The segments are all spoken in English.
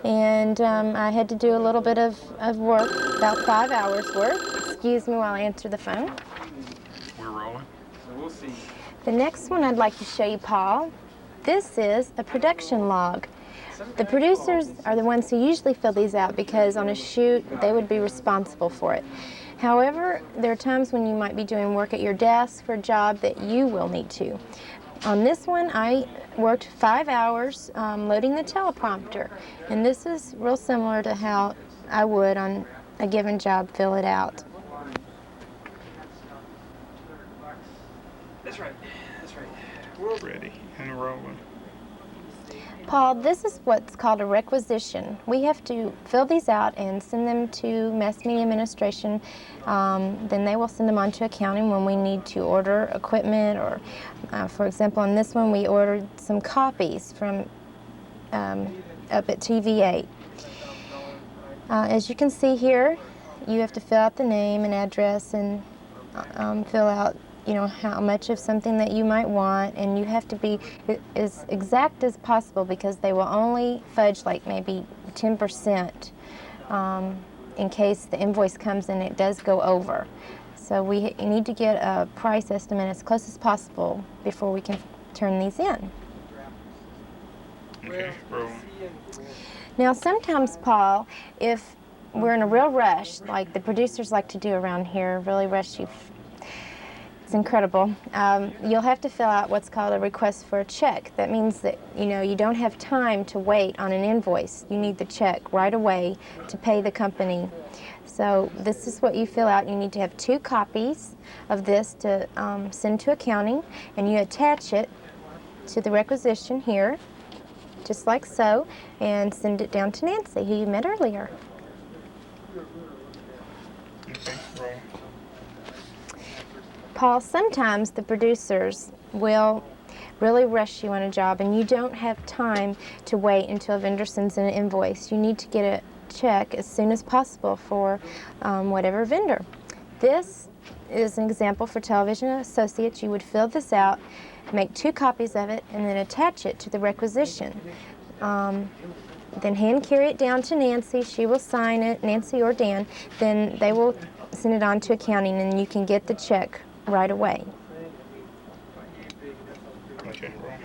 And I had to do a little bit of work, about 5 hours worth. Excuse me while I answer the phone. We're rolling. So we'll see. The next one I'd like to show you, Paul. This is a production log. The producers are the ones who usually fill these out because on a shoot they would be responsible for it. However, there are times when you might be doing work at your desk for a job that you will need to. On this one, I worked 5 hours loading the teleprompter, and this is real similar to how I would on a given job fill it out. That's right. That's right. We're ready and rolling. Paul, this is what's called a requisition. We have to fill these out and send them to Mass Media Administration. Then they will send them on to accounting when we need to order equipment, or for example, on this one we ordered some copies from up at TV8. As you can see here, you have to fill out the name and address and fill out how much of something that you might want, and you have to be as exact as possible because they will only fudge like maybe 10% in case the invoice comes and it does go over. So we need to get a price estimate as close as possible before we can turn these in. Okay, rolling. Now sometimes, Paul, if we're in a real rush, like the producers like to do around here, really rush you, it's incredible. You'll have to fill out what's called a request for a check. That means that you don't have time to wait on an invoice. You need the check right away to pay the company. So this is what you fill out. You need to have 2 copies of this to send to accounting, and you attach it to the requisition here, just like so, and send it down to Nancy, who you met earlier. Okay, rolling. Paul, sometimes the producers will really rush you on a job and you don't have time to wait until a vendor sends in an invoice. You need to get a check as soon as possible for whatever vendor. This is an example for Television Associates. You would fill this out, make 2 copies of it, and then attach it to the requisition. Then hand carry it down to Nancy. She will sign it, Nancy or Dan. Then they will send it on to accounting and you can get the check right away. Okay, rolling.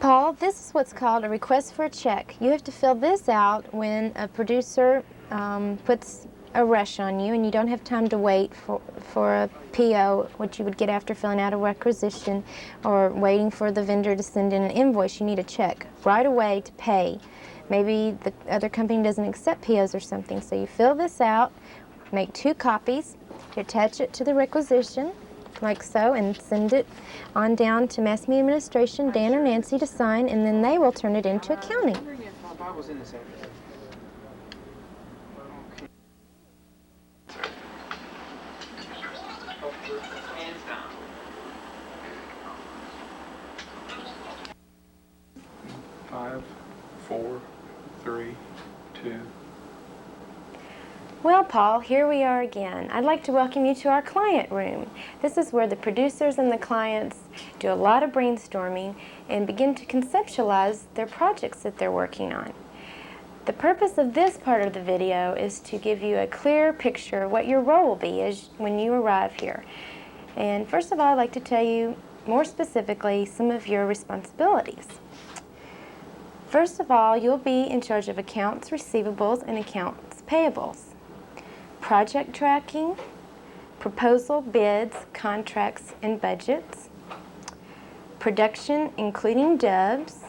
Paul, this is what's called a request for a check. You have to fill this out when a producer puts a rush on you and you don't have time to wait for a PO, which you would get after filling out a requisition, or waiting for the vendor to send in an invoice. You need a check right away to pay. Maybe the other company doesn't accept POs or something, so you fill this out, make 2 copies, you attach it to the requisition, like so, and send it on down to Mass Media Administration, Dan or Nancy, to sign, and then they will turn it into accounting. Five, 4, 3, 2. Well, Paul, here we are again. I'd like to welcome you to our client room. This is where the producers and the clients do a lot of brainstorming and begin to conceptualize their projects that they're working on. The purpose of this part of the video is to give you a clear picture of what your role will be when you arrive here. And first of all, I'd like to tell you more specifically some of your responsibilities. First of all, you'll be in charge of accounts receivables and accounts payables, project tracking, proposal, bids, contracts, and budgets, production including dubs,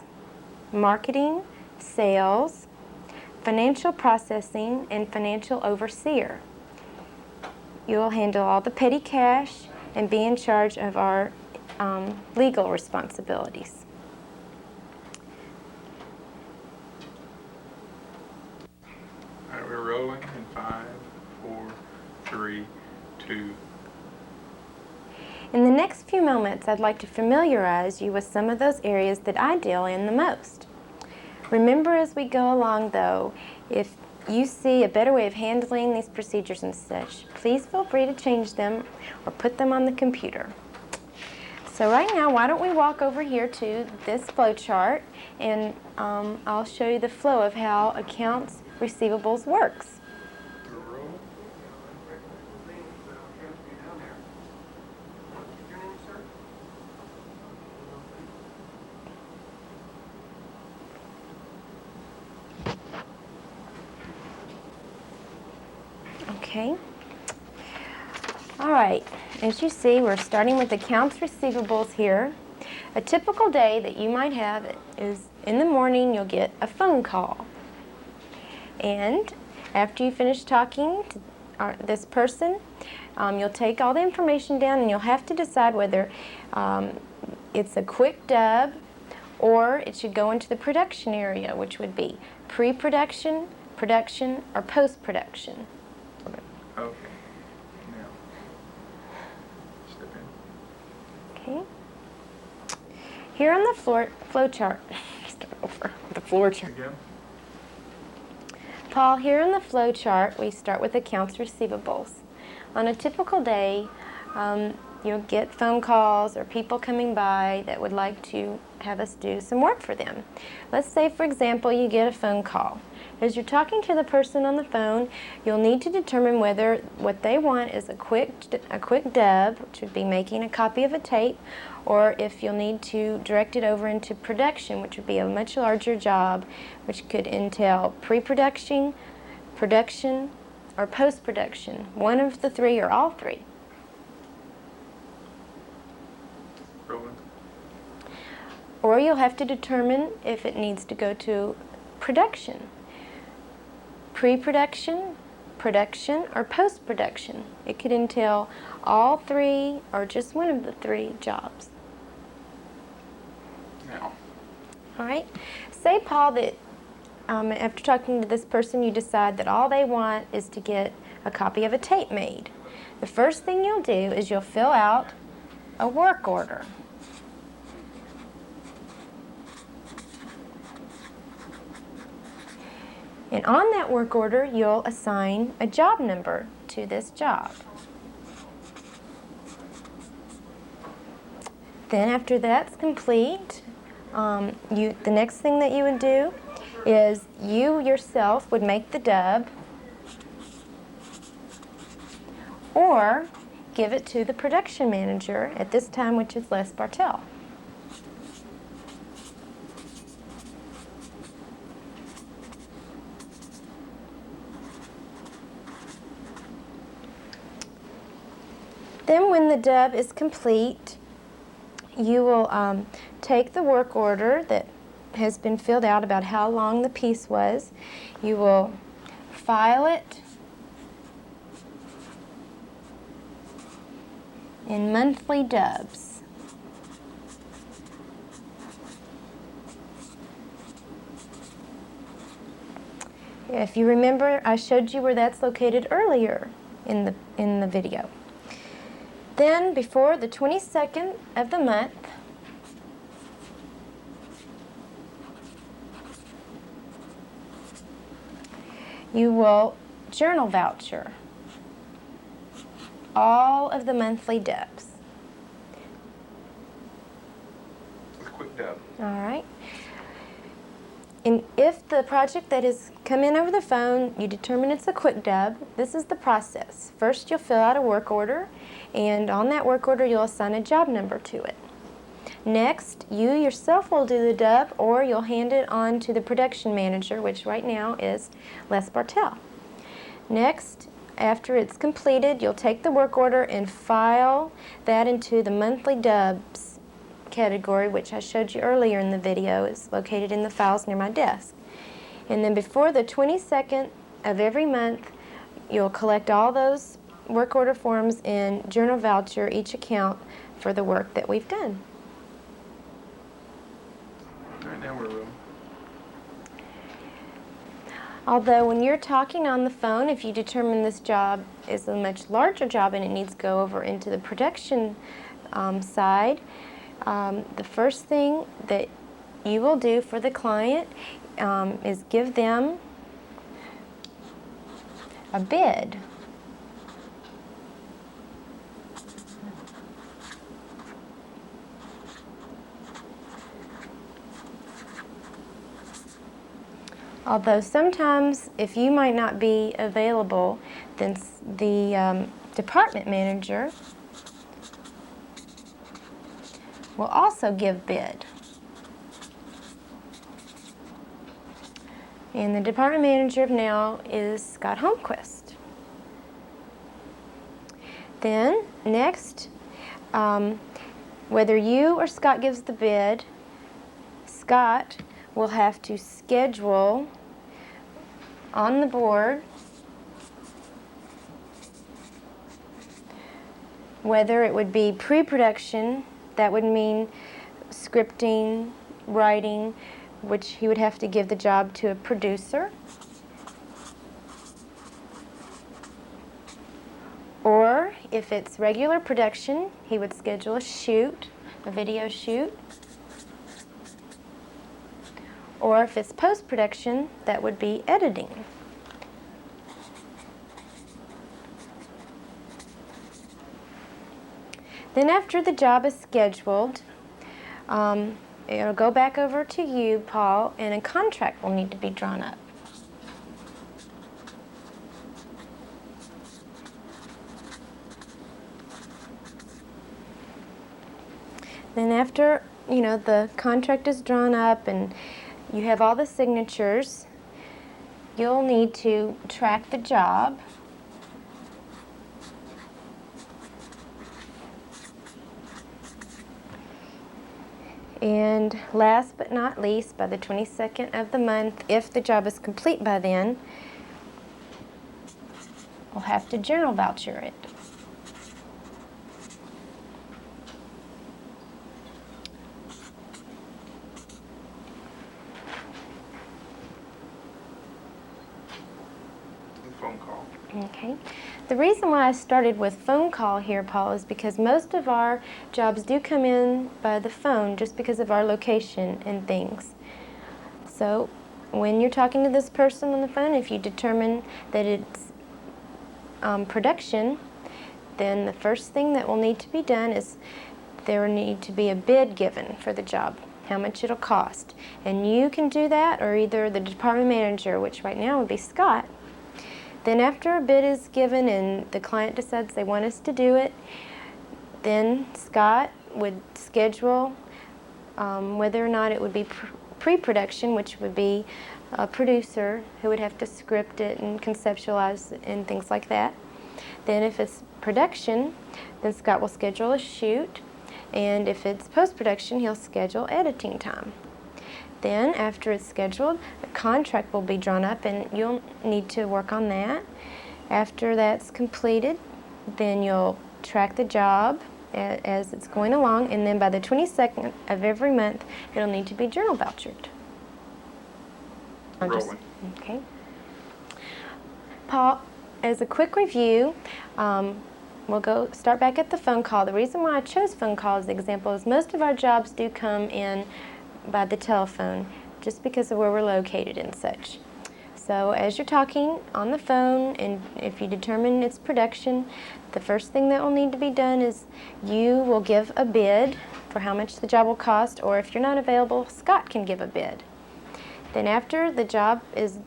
marketing, sales, financial processing, and financial overseer. You'll handle all the petty cash and be in charge of our legal responsibilities. All right, we're rolling in 5, 4, 3, 2. In the next few moments, I'd like to familiarize you with some of those areas that I deal in the most. Remember as we go along, though, if you see a better way of handling these procedures and such, please feel free to change them or put them on the computer. So right now, why don't we walk over here to this flow chart, and I'll show you the flow of how accounts receivables works. We're rolling. Okay. All right, as you see, we're starting with accounts receivables here. A typical day that you might have is in the morning you'll get a phone call. And after you finish talking to this person, you'll take all the information down and you'll have to decide whether it's a quick dub or it should go into the production area, which would be pre-production, production, or post-production. Okay. Now, step in. Okay. Here on the flow chart, start over the floor chart. Again. Paul, here on the flow chart, we start with accounts receivables. On a typical day, you'll get phone calls or people coming by that would like to have us do some work for them. Let's say, for example, you get a phone call. As you're talking to the person on the phone, you'll need to determine whether what they want is a quick dub, which would be making a copy of a tape, or if you'll need to direct it over into production, which would be a much larger job, which could entail pre-production, production, or post-production. One of the three or all three. Rolling. Or you'll have to determine if it needs to go to production. Pre-production, production, or post-production. It could entail all three or just one of the three jobs. Now. All right. Say, Paul, that after talking to this person, you decide that all they want is to get a copy of a tape made. The first thing you'll do is you'll fill out a work order. And on that work order, you'll assign a job number to this job. Then after that's complete, the next thing that you would do is you yourself would make the dub or give it to the production manager at this time, which is Les Bartel. Then when the dub is complete, you will take the work order that has been filled out about how long the piece was. You will file it in monthly dubs. If you remember, I showed you where that's located earlier in the video. Then, before the 22nd of the month, you will journal voucher all of the monthly dubs. A quick dub. All right. And if the project that has come in over the phone, you determine it's a quick dub, this is the process. First, you'll fill out a work order, and on that work order, you'll assign a job number to it. Next, you yourself will do the dub, or you'll hand it on to the production manager, which right now is Les Bartel. Next, after it's completed, you'll take the work order and file that into the monthly dubs category, which I showed you earlier in the video. Is located in the files near my desk. And then before the 22nd of every month, you'll collect all those work order forms and journal voucher each account for the work that we've done. All right, now we're rolling. Although when you're talking on the phone, if you determine this job is a much larger job and it needs to go over into the production side, the first thing that you will do for the client is give them a bid. Although sometimes, if you might not be available, then the department manager will also give bid. And the department manager now is Scott Holmquist. Then, next, whether you or Scott gives the bid, Scott will have to schedule on the board whether it would be pre-production, that would mean scripting, writing, which he would have to give the job to a producer, or if it's regular production, he would schedule a shoot, a video shoot. Or if it's post-production, that would be editing. Then after the job is scheduled, it'll go back over to you, Paul, and a contract will need to be drawn up. Then after, the contract is drawn up and you have all the signatures, you'll need to track the job. And last but not least, by the 22nd of the month, if the job is complete by then, we'll have to journal voucher it. Phone call. Okay. The reason why I started with phone call here, Paul, is because most of our jobs do come in by the phone just because of our location and things. So when you're talking to this person on the phone, if you determine that it's production, then the first thing that will need to be done is there will need to be a bid given for the job, how much it'll cost. And you can do that, or either the department manager, which right now would be Scott. Then after a bid is given and the client decides they want us to do it, then Scott would schedule whether or not it would be pre-production, which would be a producer who would have to script it and conceptualize and things like that. Then if it's production, then Scott will schedule a shoot, and if it's post-production, he'll schedule editing time. Then, after it's scheduled, a contract will be drawn up and you'll need to work on that. After that's completed, then you'll track the job as it's going along, and then by the 22nd of every month, it'll need to be journal vouchered. Rolling. Okay. Paul, as a quick review, we'll start back at the phone call. The reason why I chose phone call as the example is most of our jobs do come in by the telephone, just because of where we're located and such. So as you're talking on the phone, and if you determine it's production, the first thing that will need to be done is you will give a bid for how much the job will cost, or if you're not available, Scott can give a bid. Then after the job is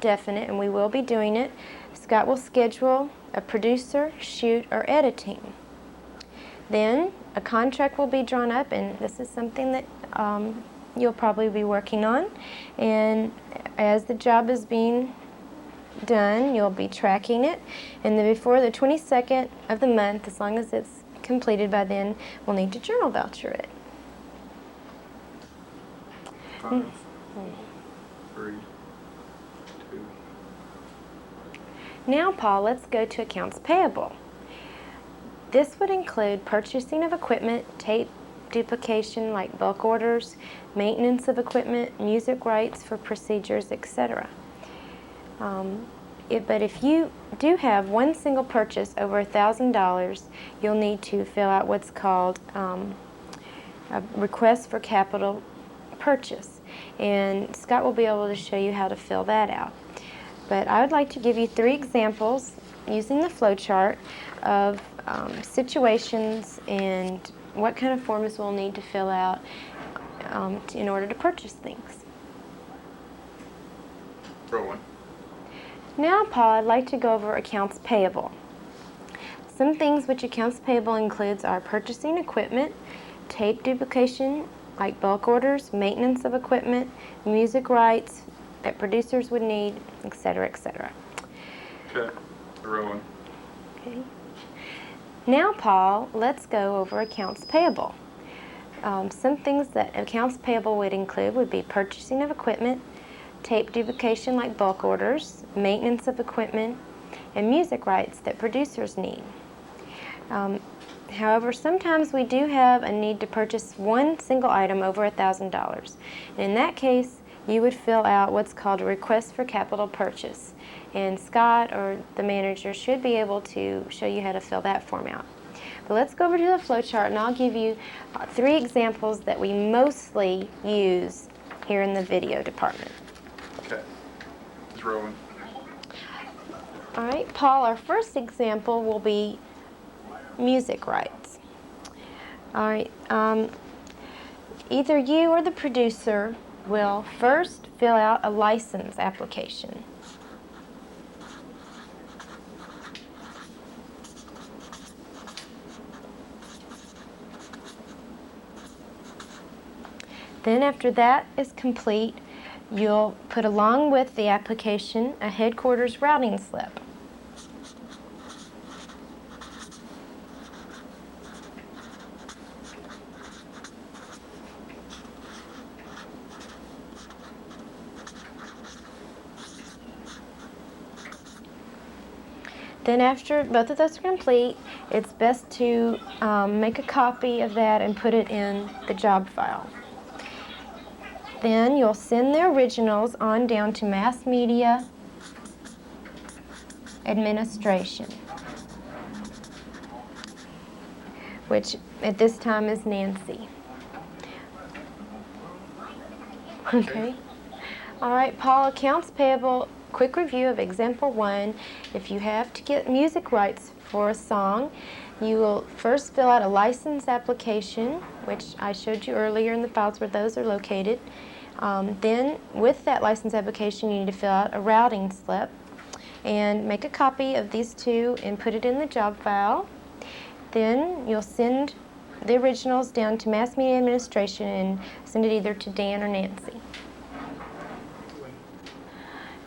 definite, and we will be doing it, Scott will schedule a producer, shoot, or editing. Then a contract will be drawn up, and this is something that you'll probably be working on. And as the job is being done, you'll be tracking it. And then before the 22nd of the month, as long as it's completed by then, we'll need to journal voucher it. 5, 4, 3, 2. Now, Paul, let's go to accounts payable. This would include purchasing of equipment, tape duplication like bulk orders, maintenance of equipment, music rights for procedures, etc. But if you do have one single purchase over $1,000, you'll need to fill out what's called a request for capital purchase. And Scott will be able to show you how to fill that out. But I would like to give you 3 examples using the flow chart of situations and what kind of forms we'll need to fill out in order to purchase things. Rolling. Now, Paul, I'd like to go over accounts payable. Some things which accounts payable includes are purchasing equipment, tape duplication like bulk orders, maintenance of equipment, music rights that producers would need, etc., etc. Okay. Rolling. Okay. Now, Paul, let's go over accounts payable. Some things that accounts payable would include would be purchasing of equipment, tape duplication like bulk orders, maintenance of equipment, and music rights that producers need. However, sometimes we do have a need to purchase one single item over $1,000. In that case, you would fill out what's called a request for capital purchase. And Scott or the manager should be able to show you how to fill that form out. But let's go over to the flow chart and I'll give you 3 examples that we mostly use here in the video department. Okay. It's rolling. All right, Paul, our first example will be music rights. All right, either you or the producer will first fill out a license application. Then after that is complete, you'll put along with the application a headquarters routing slip. Then after both of those are complete, it's best to make a copy of that and put it in the job file. Then you'll send the originals on down to Mass Media Administration, which at this time is Nancy. Okay. All right, Paul, accounts payable. Quick review of example 1. If you have to get music rights for a song, you will first fill out a license application, which I showed you earlier in the files where those are located. Then with that license application, you need to fill out a routing slip and make a copy of these 2 and put it in the job file. Then you'll send the originals down to Mass Media Administration and send it either to Dan or Nancy.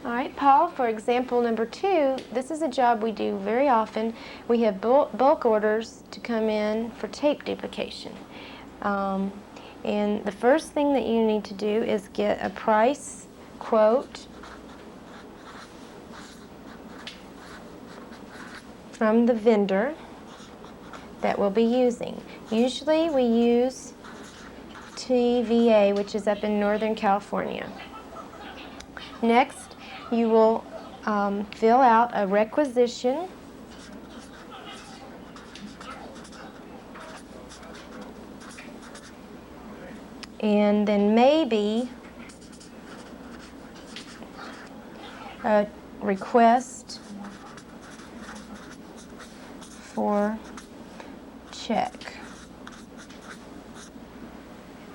All right, Paul, for example number 2, this is a job we do very often. We have bulk orders to come in for tape duplication. And the first thing that you need to do is get a price quote from the vendor that we'll be using. Usually we use TVA, which is up in Northern California. Next, you will fill out a requisition and then maybe a request for check.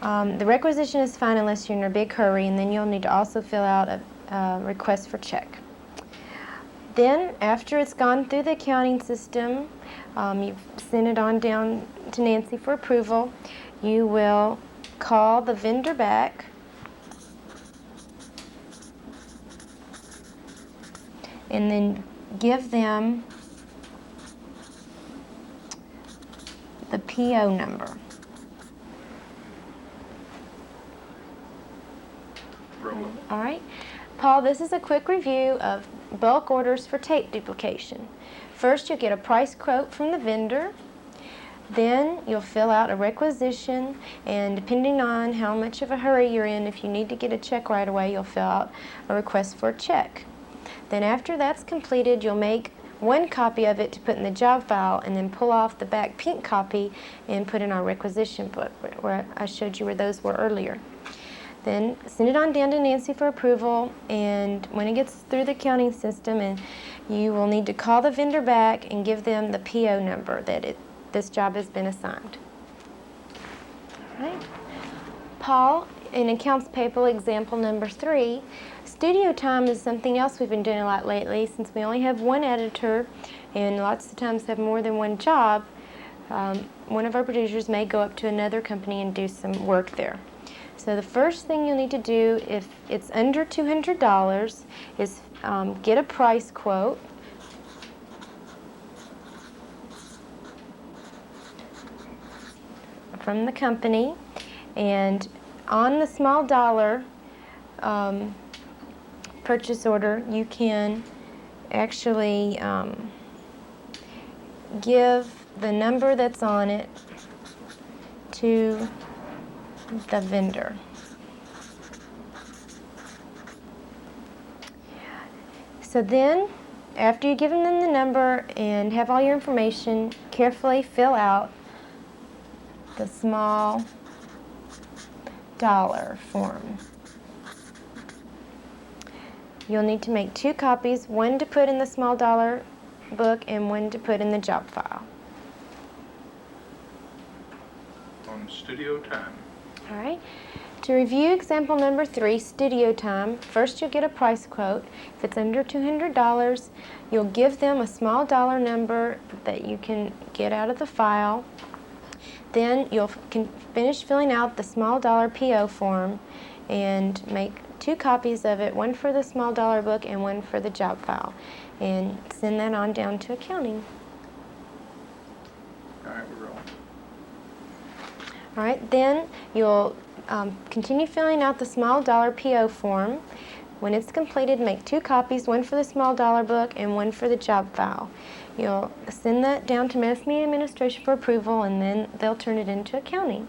The requisition is fine unless you're in a big hurry, and then you'll need to also fill out a request for check. Then, after it's gone through the accounting system, you've sent it on down to Nancy for approval, you will call the vendor back and then give them the PO number. Rolling. All right. Paul, this is a quick review of bulk orders for tape duplication. First, you'll get a price quote from the vendor. Then you'll fill out a requisition, and depending on how much of a hurry you're in, if you need to get a check right away, you'll fill out a request for a check. Then after that's completed, you'll make one copy of it to put in the job file and then pull off the back pink copy and put in our requisition book where I showed you where those were earlier. Then send it on down to Nancy for approval, and when it gets through the accounting system, and you will need to call the vendor back and give them the PO number that this job has been assigned. All right. Paul, in accounts payable example number 3, studio time is something else we've been doing a lot lately. Since we only have one editor and lots of times have more than one job, one of our producers may go up to another company and do some work there. So the first thing you'll need to do if it's under $200 is get a price quote. From the company, and on the small dollar purchase order you can actually give the number that's on it to the vendor. So then, after you've given them the number and have all your information, carefully fill out the small dollar form. You'll need to make 2 copies, one to put in the small dollar book and one to put in the job file. On studio time. All right. To review example number 3, studio time, first you'll get a price quote. If it's under $200, you'll give them a small dollar number that you can get out of the file. Then you'll finish filling out the small dollar PO form and make 2 copies of it, one for the small dollar book and one for the job file, and send that on down to accounting. All right, we're rolling. All right, then you'll continue filling out the small dollar PO form. When it's completed, make 2 copies, one for the small dollar book and one for the job file. You'll send that down to Mass Media Administration for approval, and then they'll turn it into accounting.